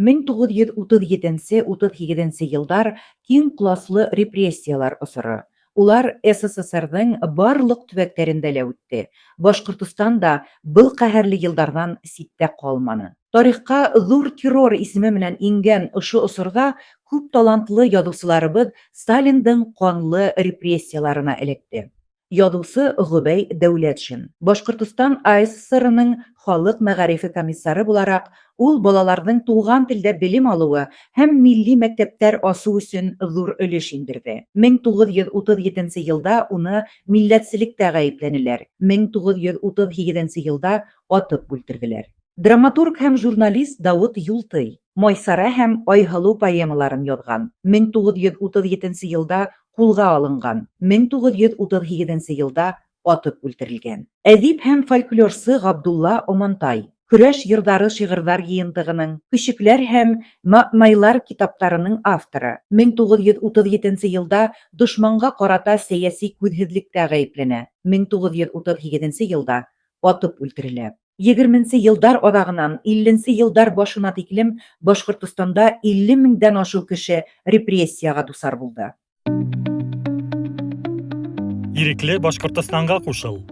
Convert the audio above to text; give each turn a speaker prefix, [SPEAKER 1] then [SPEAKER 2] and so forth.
[SPEAKER 1] 1937-38 елдар киң класслы репрессиялар осыры. Улар СССРның барлык төбәкләрендә лә үтте. Башкортстан да был каһәрле елдардан ситтә калманы. Тарихка зур террор исеме менән ингән ошо осырда күп талантлы язучыларыбыз Сталиндың канлы репрессияларына эләкте. Язучы Гобәй Дәүләтшин. Башкортстан АССРның халык мәгарифе комиссары буларак, ул балаларның туган телдә белем алуы һәм милли мәктәптәр ачу өчен зур өлеш индерде. 1937 елда уны милләтчелектә гаепләнеләр. 1938 елда атып үлтерделәр. Драматург һәм журналист Давыт Юлтый Майсара һәм Айһылу поэмаларын язган. 1937 елда кулга алынган. 1938 елда атып үлтерелгән. Әдип һәм фольклорчы Габдулла Омантай Көрәш йырдары шигырьләр йыентыгының, Күчекләр һәм Майлар китапларының авторы. 1937 елда дошманга карата сәяси күзһезлектә гаепләнә. 1938 елда атып үлтерелә. 20 елдар адагыннан 50 елдар башына тиклем Башкортстанда 50 меңдән ашу кеше репрессияга дусар булды.
[SPEAKER 2] Ирекле Башкортстанга кушыл.